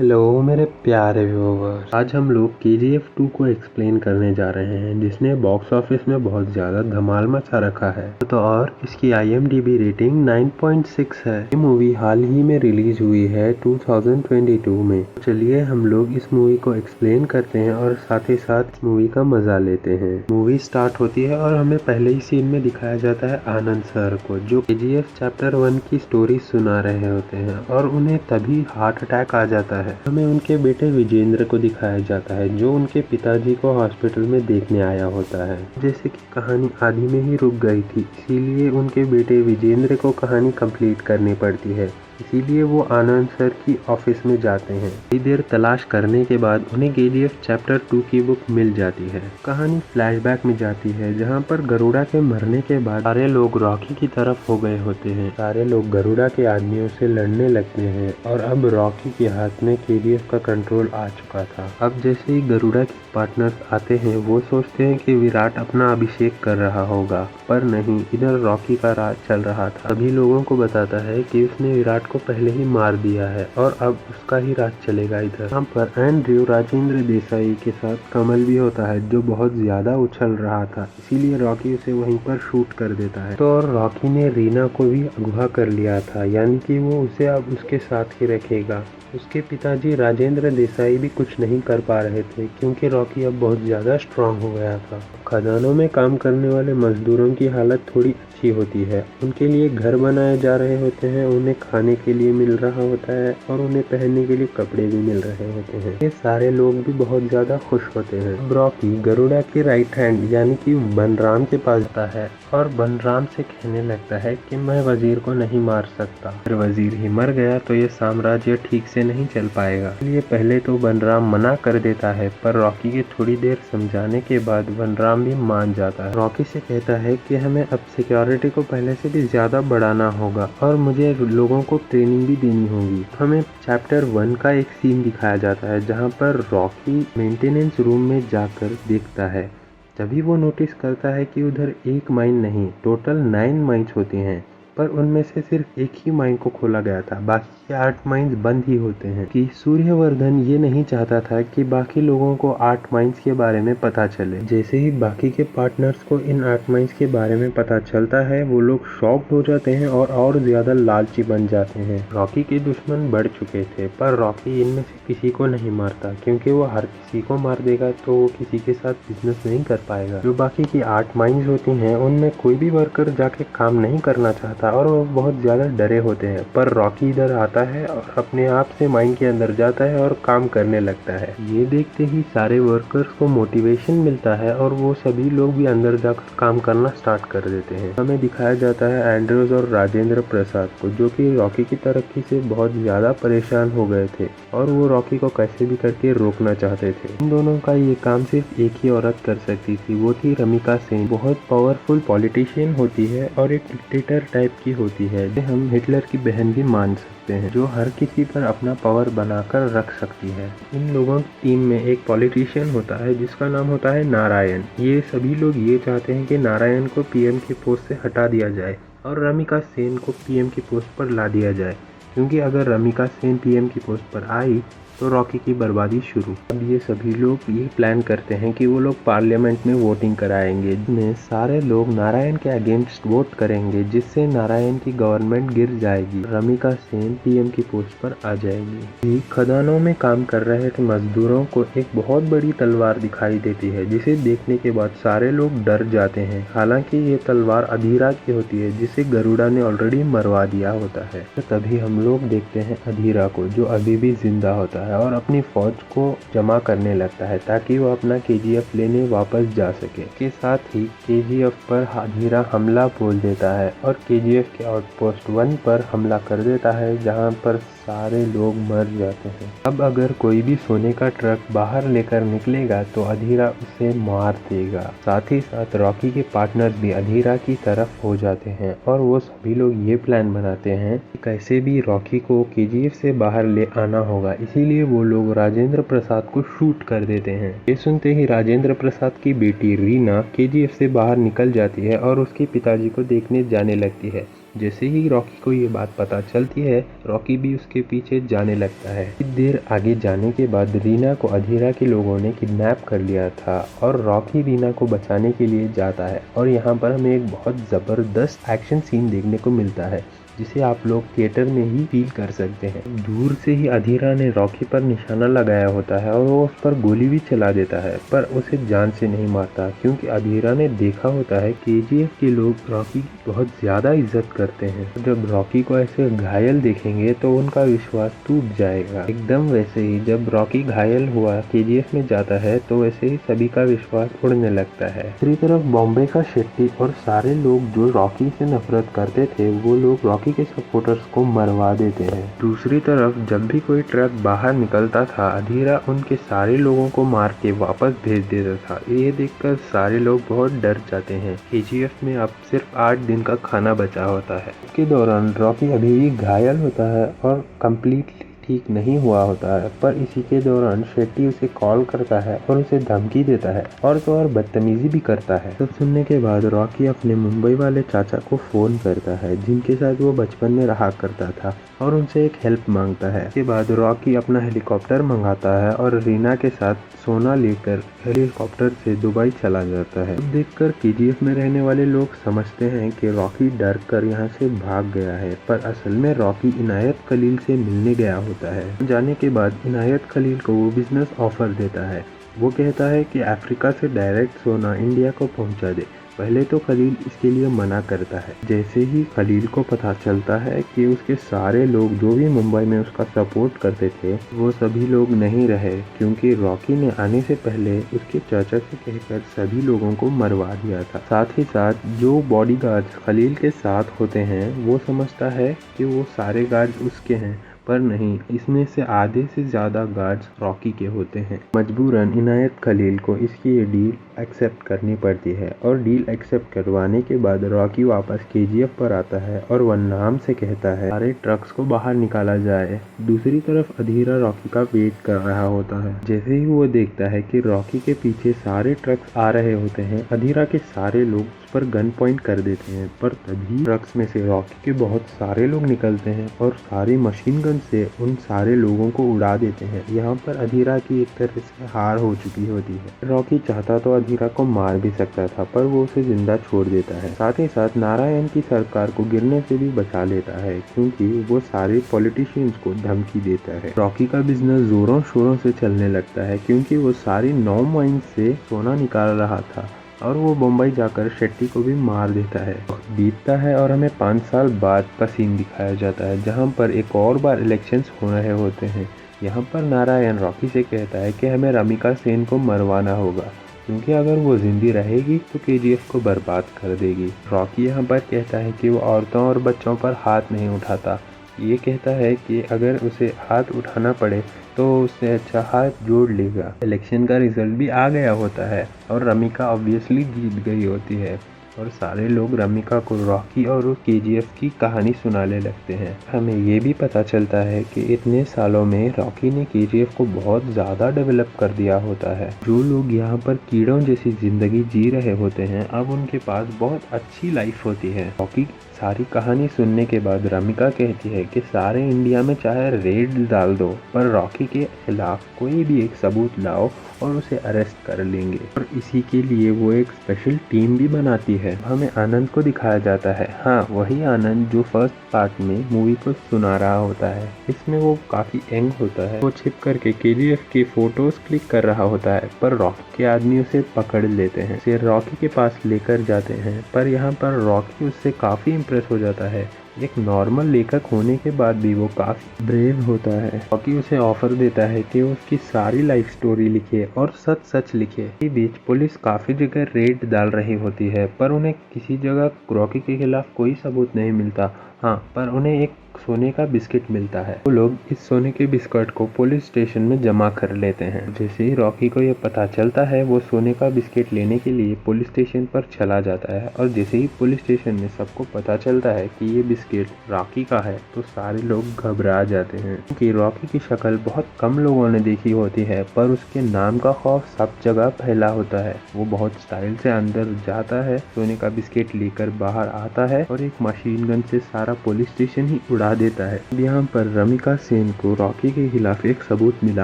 Hello मेरे प्यारे viewers, आज हम लोग KGF 2 को एक्सप्लेन करने जा रहे हैं, जिसने बॉक्स ऑफिस में बहुत ज़्यादा धमाल मचा रखा है। तो और इसकी IMDb रेटिंग 9.6 है। ये मूवी हाल ही में रिलीज हुई है 2022 में। चलिए हम लोग इस मूवी को एक्सप्लेन करते हैं और साथ ही साथ मूवी का मजा लेते हैं। मूवी स्टार्ट होती है और हमें पहले ही सीन में दिखाया जाता है आनंद सर को, जो KGF चैप्टर 1 की स्टोरी सुना रहे होते हैं और उन्हें तभी हार्ट अटैक आ जाता है। हमें उनके बेटे विजेंद्र को दिखाया जाता है, जो उनके पिताजी को हॉस्पिटल में देखने आया होता है। जैसे कि कहानी आधी में ही रुक गई थी, इसीलिए उनके बेटे विजेंद्र को कहानी कंप्लीट करनी पड़ती है। इसीलिए वो आनंद सर की ऑफिस में जाते हैं। थोड़ी देर तलाश करने के बाद उन्हें KGF चैप्टर 2 की बुक मिल जाती है। कहानी फ्लैशबैक में जाती है, जहाँ पर गरुड़ा के मरने के बाद सारे लोग रॉकी की तरफ हो गए होते हैं। सारे लोग गरुड़ा के आदमियों से लड़ने लगते हैं और अब रॉकी के हाथ में KGF का कंट्रोल आ चुका था। अब जैसे ही गरुड़ा के पार्टनर्स आते हैं, वो सोचते हैं कि विराट अपना अभिषेक कर रहा होगा, पर नहीं, इधर रॉकी का राज चल रहा था। सभी लोगों को बताता है कि उसने विराट को पहले ही मार दिया है और अब उसका ही राज चलेगा इधर। यहाँ पर एंड्रयू राजेंद्र देसाई के साथ कमल भी होता है, जो बहुत ज्यादा उछल रहा था, इसीलिए रॉकी उसे वहीं पर शूट कर देता है। तो और रॉकी ने रीना को भी अगवा कर लिया था, यानी कि वो उसे अब उसके साथ ही रखेगा। उसके पिताजी राजेंद्र देसाई भी कुछ नहीं कर पा रहे थे, क्योंकि रॉकी अब बहुत ज़्यादा स्ट्रांग हो गया था। खदानों में काम करने वाले मजदूरों की हालत थोड़ी अच्छी होती है। उनके लिए घर बनाए जा रहे होते हैं, उन्हें खाने के लिए मिल रहा होता है और उन्हें पहनने के लिए कपड़े भी मिल रहे होते हैं। ये सारे लोग भी बहुत ज़्यादा खुश होते हैं। रॉकी गरुड़ा के राइट हैंड यानी कि बनराम के पास जाता है और बनराम से कहने लगता है कि मैं वजीर को नहीं मार सकता। अगर वजीर ही मर गया तो ये साम्राज्य ठीक से नहीं चल पाएगा। इसलिए पहले तो बनराम मना कर देता है, पर रॉकी के थोड़ी देर समझाने के बाद बनराम भी मान जाता है। रॉकी से कहता है कि हमें अब सिक्योरिटी को पहले से भी ज्यादा बढ़ाना होगा और मुझे लोगों को ट्रेनिंग भी देनी होगी। हमें चैप्टर 1 का एक सीन दिखाया जाता है, जहाँ पर रॉकी मेंटेनेंस रूम में जाकर देखता है। तभी वो नोटिस करता है कि उधर एक माइन नहीं, टोटल 9 माइन्स होती हैं, पर उनमें से सिर्फ एक ही माइन को खोला गया था, बाकी के 8 माइन्स बंद ही होते हैं। कि सूर्यवर्धन ये नहीं चाहता था कि बाकी लोगों को 8 माइन्स के बारे में पता चले। जैसे ही बाकी के पार्टनर्स को इन 8 माइन्स के बारे में पता चलता है, वो लोग शॉक्ड हो जाते हैं और ज्यादा लालची बन जाते हैं। रॉकी के दुश्मन बढ़ चुके थे, पर रॉकी इनमें से किसी को नहीं मारता, क्योंकि वो हर किसी को मार देगा तो वो किसी के साथ बिजनेस नहीं कर पाएगा। जो बाकी की 8 माइन्स होती हैं, उनमें कोई भी वर्कर जाके काम नहीं करना चाहता और वो बहुत ज्यादा डरे होते हैं, पर रॉकी इधर आता है और अपने आप से माइन के अंदर जाता है और काम करने लगता है। ये देखते ही सारे वर्कर्स को मोटिवेशन मिलता है और वो सभी लोग भी अंदर जाकर काम करना स्टार्ट कर देते हैं। हमें दिखाया जाता है एंड्रयूज और राजेंद्र प्रसाद को, जो कि रॉकी की तरक्की से बहुत ज्यादा परेशान हो गए थे और वो रॉकी को कैसे भी करके रोकना चाहते थे। इन दोनों का ये काम सिर्फ एक ही औरत कर सकती थी, वो थी रमिका सेन। बहुत पावरफुल पॉलिटिशियन होती है और एक डिक्टेटर टाइप की होती है, हम हिटलर की बहन भी मान सकते हैं, जो हर किसी पर अपना पावर बनाकर रख सकती है। इन लोगों की टीम में एक पॉलिटिशियन होता है जिसका नाम होता है नारायण। ये सभी लोग ये चाहते हैं कि नारायण को PM की पोस्ट से हटा दिया जाए और रमिका सेन को PM की पोस्ट पर ला दिया जाए, क्योंकि अगर रमिका सेन PM की पोस्ट पर आई तो रॉकी की बर्बादी शुरू। अब ये सभी लोग ये प्लान करते हैं कि वो लोग पार्लियामेंट में वोटिंग कराएंगे, जिसमें सारे लोग नारायण के अगेंस्ट वोट करेंगे, जिससे नारायण की गवर्नमेंट गिर जाएगी, रमिका सेन PM की पोस्ट पर आ जाएगी। खदानों में काम कर रहे थे मजदूरों को एक बहुत बड़ी तलवार दिखाई देती है, जिसे देखने के बाद सारे लोग डर जाते हैं। हालांकि ये तलवार अधीरा की होती है, जिसे गरुड़ा ने ऑलरेडी मरवा दिया होता है। तो तभी हम लोग देखते हैं अधीरा को, जो अभी भी जिंदा होता है और अपनी फौज को जमा करने लगता है ताकि वो अपना KGF लेने वापस जा सके। के साथ ही KGF पर अधीरा हमला बोल देता है और KGF के आउटपोस्ट 1 पर हमला कर देता है, जहां पर सारे लोग मर जाते हैं। अब अगर कोई भी सोने का ट्रक बाहर लेकर निकलेगा तो अधीरा उसे मार देगा। साथ ही साथ रॉकी के पार्टनर भी अधीरा की तरफ हो जाते हैं और वो सभी लोग ये प्लान बनाते हैं कि कैसे भी रॉकी को KGF से बाहर ले आना होगा। इसीलिए वो लोग राजेंद्र प्रसाद को शूट कर देते हैं। ये सुनते ही राजेंद्र प्रसाद की बेटी रीना KGF से बाहर निकल जाती है और उसके पिताजी को देखने जाने लगती है, जैसे ही रॉकी को ये बात पता चलती है, रॉकी भी उसके पीछे जाने लगता है। कुछ देर आगे जाने के बाद रीना को अधीरा के लोगों ने किडनैप कर लिया था और रॉकी रीना को बचाने के लिए जाता है और यहाँ पर हमें एक बहुत ज़बरदस्त एक्शन सीन देखने को मिलता है जिसे आप लोग थिएटर में ही फील कर सकते हैं। दूर से ही अधीरा ने रॉकी पर निशाना लगाया होता है और वो उस पर गोली भी चला देता है, पर उसे जान से नहीं मारता क्योंकि अधीरा ने देखा होता है केजीएफ के लोग रॉकी की बहुत ज़्यादा इज्जत करते हैं। जब रॉकी को ऐसे घायल देखेंगे तो उनका विश्वास टूट जाएगा। एकदम वैसे ही जब रॉकी घायल हुआ केजीएफ में जाता है तो वैसे ही सभी का विश्वास उड़ने लगता है। दूसरी तरफ बॉम्बे का शेट्टी और सारे लोग जो रॉकी से नफरत करते थे वो लोग रॉकी के सपोर्टर्स को मरवा देते हैं। दूसरी तरफ जब भी कोई ट्रक बाहर निकलता था अधीरा उनके सारे लोगों को मार के वापस भेज देता था। ये देखकर सारे लोग बहुत डर जाते हैं। केजीएफ में अब सिर्फ 8 दिन का खाना बचा होता है। इसके दौरान रॉकी अभी भी घायल होता है और कंप्लीटली ठीक नहीं हुआ होता है, पर इसी के दौरान शेट्टी उसे कॉल करता है और उसे धमकी देता है और तो और बदतमीजी भी करता है। सब सुनने के बाद रॉकी अपने मुंबई वाले चाचा को फोन करता है जिनके साथ वो बचपन में रहा करता था और उनसे एक हेल्प मांगता है। इसके बाद रॉकी अपना हेलीकॉप्टर मंगाता है और रीना के साथ सोना लेकर हेलीकॉप्टर से दुबई चला जाता है। देखकर केजीएफ में रहने वाले लोग समझते हैं कि रॉकी डर कर यहाँ से भाग गया है, पर असल में रॉकी इनायत खलील से मिलने गया होता है। जाने के बाद इनायत खलील को वो बिजनेस ऑफर देता है। वो कहता है कि अफ्रीका से डायरेक्ट सोना इंडिया को पहुँचा दे। पहले तो खलील इसके लिए मना करता है। जैसे ही खलील को पता चलता है कि उसके सारे लोग जो भी मुंबई में उसका सपोर्ट करते थे वो सभी लोग नहीं रहे क्योंकि रॉकी ने आने से पहले उसके चाचा से कहकर सभी लोगों को मरवा दिया था। साथ ही साथ जो बॉडीगार्ड्स खलील के साथ होते हैं वो समझता है कि वो सारे गार्ड्स उसके हैं, पर नहीं, इसमें से आधे से ज़्यादा गार्ड्स रॉकी के होते हैं। मजबूरन इनायत खलील को इसकी ये डील एक्सेप्ट करनी पड़ती है और डील एक्सेप्ट करवाने के बाद रॉकी वापस केजीएफ पर आता है और वह नाम से कहता है सारे ट्रक्स को बाहर निकाला जाए। दूसरी तरफ अधीरा रॉकी का वेट कर रहा होता है। जैसे ही वो देखता है कि रॉकी के पीछे सारे ट्रक्स आ रहे होते हैं अधीरा के सारे लोग उस पर गन पॉइंट कर देते हैं, पर तभी ट्रक्स में से रॉकी के बहुत सारे लोग निकलते हैं और सारी मशीन गन से उन सारे लोगों को उड़ा देते हैं। यहाँ पर अधीरा की एक तरह से हार हो चुकी होती है। रॉकी चाहता तो अधीरा को मार भी सकता था, पर वो उसे जिंदा छोड़ देता है। साथ ही साथ नारायण की सरकार को गिरने से भी बचा लेता है क्योंकि वो सारे पॉलिटिशियंस को धमकी देता है। रॉकी का बिजनेस जोरों शोरों से चलने लगता है क्योंकि वो सारी 9 माइंस से सोना निकाल रहा था और वो मुंबई जाकर शेट्टी को भी मार देता है। बीतता है और हमें 5 साल बाद का सीन दिखाया जाता है जहां पर एक और बार इलेक्शंस हो रहे होते हैं। यहाँ पर नारायण रॉकी से कहता है कि हमें रमिका सेन को मरवाना होगा क्योंकि अगर वो जिंदी रहेगी तो केजीएफ को बर्बाद कर देगी। रॉकी यहाँ पर कहता है कि वो औरतों और बच्चों पर हाथ नहीं उठाता। ये कहता है कि अगर उसे हाथ उठाना पड़े तो उससे अच्छा हाथ जोड़ लेगा। इलेक्शन का रिजल्ट भी आ गया होता है और रमिका ऑब्वियसली जीत गई होती है और सारे लोग रमिका को रॉकी और केजीएफ की कहानी सुनाने लगते हैं। हमें ये भी पता चलता है कि इतने सालों में रॉकी ने केजीएफ को बहुत ज़्यादा डेवलप कर दिया होता है। जो लोग यहाँ पर कीड़ों जैसी जिंदगी जी रहे होते हैं अब उनके पास बहुत अच्छी लाइफ होती है। रॉकी सारी कहानी सुनने के बाद रमिका कहती है कि सारे इंडिया में चाहे रेड डाल दो पर रॉकी के खिलाफ कोई भी एक सबूत लाओ और उसे अरेस्ट कर लेंगे। और इसी के लिए वो एक स्पेशल टीम भी बनाती है। हमें आनंद को दिखाया जाता है। हाँ, वही आनंद जो फर्स्ट पार्ट में मूवी को सुना रहा होता है। इसमें वो काफी यंग होता है। वो छिप करके केजीएफ की फोटोज क्लिक कर रहा होता है पर रॉकी के आदमी उसे पकड़ लेते हैं। उसे रॉकी के पास लेकर जाते हैं पर यहाँ पर रॉकी उससे काफी इम्प्रेस हो जाता है। एक नॉर्मल लेखक होने के बाद भी वो काफी ब्रेव होता है। रॉकी उसे ऑफर देता है कि वो उसकी सारी लाइफ स्टोरी लिखे और सच सच लिखे। इसी बीच पुलिस काफी जगह रेड डाल रही होती है पर उन्हें किसी जगह रॉकी के खिलाफ कोई सबूत नहीं मिलता। हाँ, पर उन्हें एक सोने का बिस्किट मिलता है। वो लोग इस सोने के बिस्किट को पुलिस स्टेशन में जमा कर लेते हैं। जैसे ही रॉकी को ये पता चलता है, वो सोने का बिस्किट लेने के लिए पुलिस स्टेशन पर चला जाता है। और जैसे ही पुलिस स्टेशन में सबको पता चलता है कि ये बिस्किट रॉकी का है, तो सारे लोग घबरा जाते हैं, क्योंकि रॉकी की शक्ल बहुत कम लोगों ने देखी होती है, पर उसके नाम का खौफ सब जगह फैला होता है। वो बहुत स्टाइल से अंदर जाता है, सोने का बिस्किट लेकर बाहर आता है और एक मशीन गन से सारा पुलिस स्टेशन ही उड़ा देता है। यहाँ पर रमिका सेन को रॉकी के खिलाफ एक सबूत मिला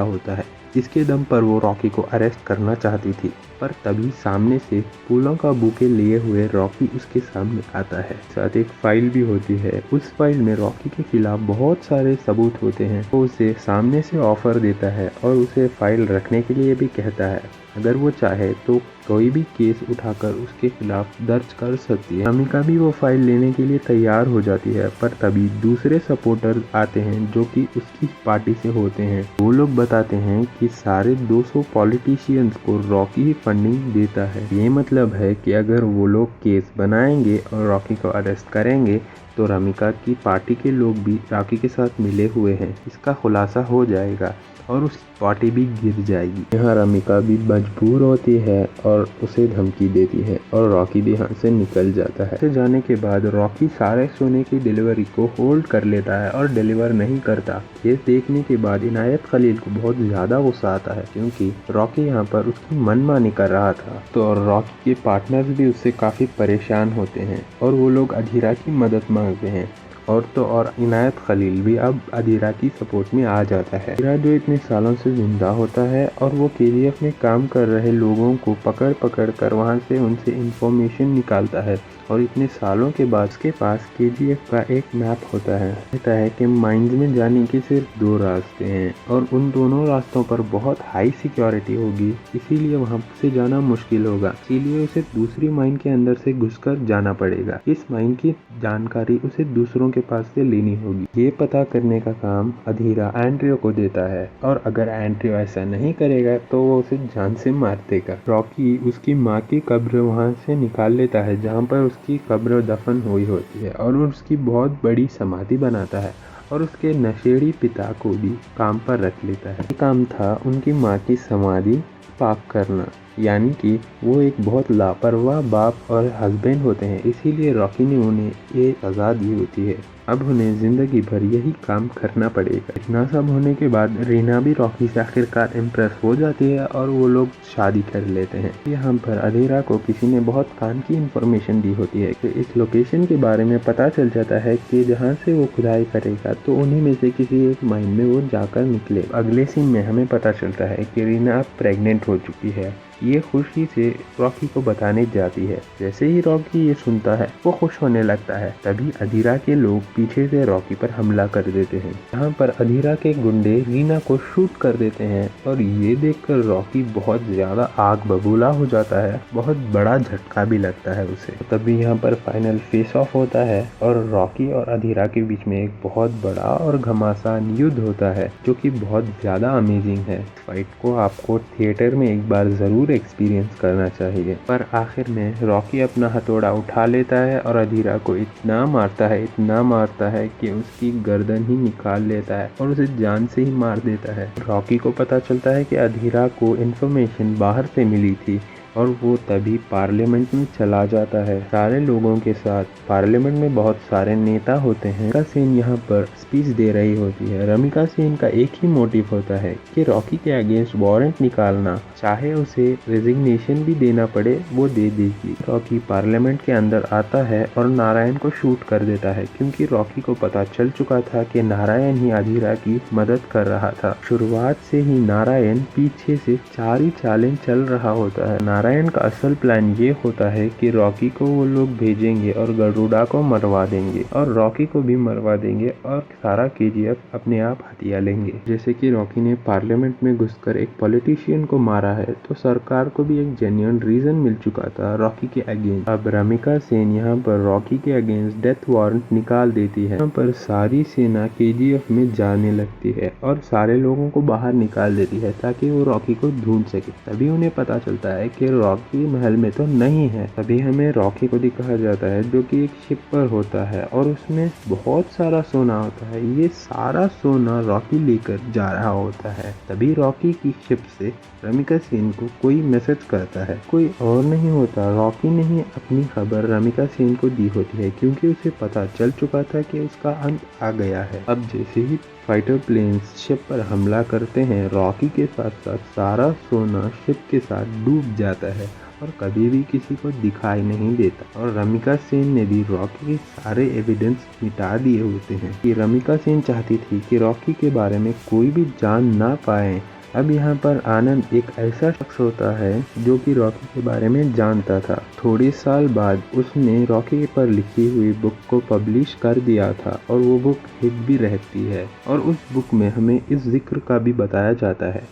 होता है, इसके दम पर वो रॉकी को अरेस्ट करना चाहती थी। पर तभी सामने से फूलों का बुके लिए हुए रॉकी उसके सामने आता है। साथ एक फाइल भी होती है। उस फाइल में रॉकी के खिलाफ बहुत सारे सबूत होते हैं। वो उसे सामने से ऑफर देता है और उसे फाइल रखने के लिए भी कहता है। अगर वो चाहे तो कोई भी केस उठाकर उसके खिलाफ दर्ज कर सकती है। रमिका भी वो फाइल लेने के लिए तैयार हो जाती है, पर तभी दूसरे सपोर्टर आते हैं जो कि उसकी पार्टी से होते हैं। वो लोग बताते हैं कि सारे 200 पॉलिटिशियंस को रॉकी ही फंडिंग देता है। ये मतलब है कि अगर वो लोग केस बनाएंगे और रॉकी को अरेस्ट करेंगे, तो रमिका की पार्टी के लोग भी रॉकी के साथ मिले हुए हैं। इसका खुलासा हो जाएगा और उसकी पार्टी भी गिर जाएगी। यहाँ रमिका भी मजबूर होती है और उसे धमकी देती है और रॉकी भी यहाँ से निकल जाता है। से जाने के बाद रॉकी सारे सोने की डिलीवरी को होल्ड कर लेता है और डिलीवर नहीं करता। ये देखने के बाद इनायत खलील को बहुत ज्यादा गुस्सा आता है, क्योंकि रॉकी यहाँ पर उसकी मनमानी कर रहा था। तो रॉकी के पार्टनर्स भी उससे काफी परेशान होते हैं और वो लोग अधीरा की मदद मांगते हैं। और इनायत खलील भी अब अधीरा की सपोर्ट में आ जाता है। अधीरा जो इतने सालों से जिंदा होता है और वो केजीएफ में काम कर रहे लोगों को पकड़ कर वहां से उनसे इंफॉर्मेशन निकालता है। और इतने सालों के बाद उसके पास केजीएफ का एक मैप होता है। कहता है कि माइंस में जाने के सिर्फ 2 रास्ते हैं और उन दोनों रास्तों पर बहुत हाई सिक्योरिटी होगी, इसीलिए वहां से जाना मुश्किल होगा। इसीलिए उसे दूसरी माइन के अंदर से घुसकर जाना पड़ेगा। इस माइन की जानकारी उसे दूसरों के पास से लेनी होगी। ये पता करने का काम अधीरा एंड्रियो को देता है, और अगर एंड्रियो ऐसा नहीं करेगा तो वो उसे जान से मार देगा। रॉकी उसकी माँ की कब्र वहाँ से निकाल लेता है, जहाँ पर उसकी कब्र दफन हुई होती है, और उसकी बहुत बड़ी समाधि बनाता है और उसके नशेड़ी पिता को भी काम पर रख लेता है। काम था उनकी माँ की समाधि पाक करना, यानी कि वो एक बहुत लापरवाह बाप और हस्बैंड होते हैं, इसीलिए रॉकी ने उन्हें ये सजा दी होती है। अब उन्हें जिंदगी भर यही काम करना पड़ेगा। इतना सब होने के बाद रीना भी रॉकी से आखिरकार इम्प्रेस हो जाती है और वो लोग शादी कर लेते हैं। यहाँ पर अधीरा को किसी ने बहुत काम की इंफॉर्मेशन दी होती है कि इस लोकेशन के बारे में पता चल जाता है कि जहाँ से वो खुदाई करेगा तो उन्हीं में से किसी एक माइन में वो जाकर निकले। अगले सीन में हमें पता चलता है कि रीना प्रेग्नेंट हो चुकी है। ये खुशी से रॉकी को बताने जाती है। जैसे ही रॉकी ये सुनता है वो खुश होने लगता है। तभी अधीरा के लोग पीछे से रॉकी पर हमला कर देते हैं। यहाँ पर अधीरा के गुंडे रीना को शूट कर देते हैं और ये देखकर रॉकी बहुत ज्यादा आग बबूला हो जाता है। बहुत बड़ा झटका भी लगता है उसे। तभी यहाँ पर फाइनल फेस ऑफ होता है और रॉकी और अधीरा के बीच में एक बहुत बड़ा और घमासान युद्ध होता है, जो कि बहुत ज्यादा अमेजिंग है। फाइट को आपको थिएटर में एक बार जरूर एक्सपीरियंस करना चाहिए। पर आखिर में रॉकी अपना हथौड़ा उठा लेता है और अधीरा को इतना मारता है कि उसकी गर्दन ही निकाल लेता है और उसे जान से ही मार देता है। रॉकी को पता चलता है कि अधीरा को इन्फॉर्मेशन बाहर से मिली थी और वो तभी पार्लियामेंट में चला जाता है सारे लोगों के साथ। पार्लियामेंट में बहुत सारे नेता होते हैं। रमिका सेन यहाँ पर स्पीच दे रही होती है। रमिका सेन का एक ही मोटिव होता है कि रॉकी के अगेंस्ट वारंट निकालना, चाहे उसे रेजिग्नेशन भी देना पड़े वो दे देगी। रॉकी पार्लियामेंट के अंदर आता है और नारायण को शूट कर देता है, क्योंकि रॉकी को पता चल चुका था कि नारायण ही अधीरा की मदद कर रहा था। शुरुआत से ही नारायण पीछे से 4 ही चालें चल रहा होता है। नारायण का असल प्लान ये होता है कि रॉकी को वो लोग भेजेंगे और गरुड़ा को मरवा देंगे और रॉकी को भी मरवा देंगे और सारा केजीएफ अपने आप हथिया लेंगे। जैसे कि रॉकी ने पार्लियामेंट में घुसकर एक पॉलिटिशियन को मारा है, तो सरकार को भी एक जेन्युइन रीजन मिल चुका था रॉकी के अगेंस्ट। अब रमिका सेन यहाँ पर रॉकी के अगेंस्ट डेथ वारंट निकाल देती है। यहाँ पर सारी सेना केजीएफ में जाने लगती है और सारे लोगों को बाहर निकाल देती है ताकि वो रॉकी को ढूंढ सके। तभी उन्हें पता चलता है कि रॉकी महल में तो नहीं है। तभी हमें रॉकी को दिखाया जाता है जो कि एक शिप पर होता है और उसमें बहुत सारा सोना होता है। ये सारा सोना रॉकी लेकर जा रहा होता है। तभी रॉकी की शिप से रमिका सेन को कोई मैसेज करता है। कोई और नहीं होता, रॉकी ने ही अपनी खबर रमिका सेन को दी होती है, क्योंकि उसे पता चल चुका था कि उसका अंत आ गया है। अब जैसे ही फाइटर प्लेन्स शिप पर हमला करते हैं, रॉकी के साथ साथ सारा सोना शिप के साथ डूब जाता है और कभी भी किसी को दिखाई नहीं देता। और रमिका सेन ने भी रॉकी के सारे एविडेंस मिटा दिए होते हैं। कि रमिका सेन चाहती थी कि रॉकी के बारे में कोई भी जान ना पाए। अब यहाँ पर आनंद एक ऐसा शख्स होता है जो कि रॉकी के बारे में जानता था। थोड़े साल बाद उसने रॉकी पर लिखी हुई बुक को पब्लिश कर दिया था और वो बुक हिट भी रहती है। और उस बुक में हमें इस जिक्र का भी बताया जाता है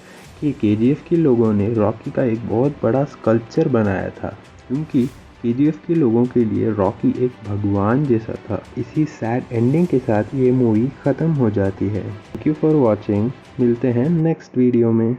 कि केजीएफ के लोगों ने रॉकी का एक बहुत बड़ा स्कल्पचर बनाया था, क्योंकि केजीएफ के लोगों के लिए रॉकी एक भगवान जैसा था। इसी सैड एंडिंग के साथ ये मूवी ख़त्म हो जाती है। Thank you for watching. मिलते हैं नेक्स्ट वीडियो में।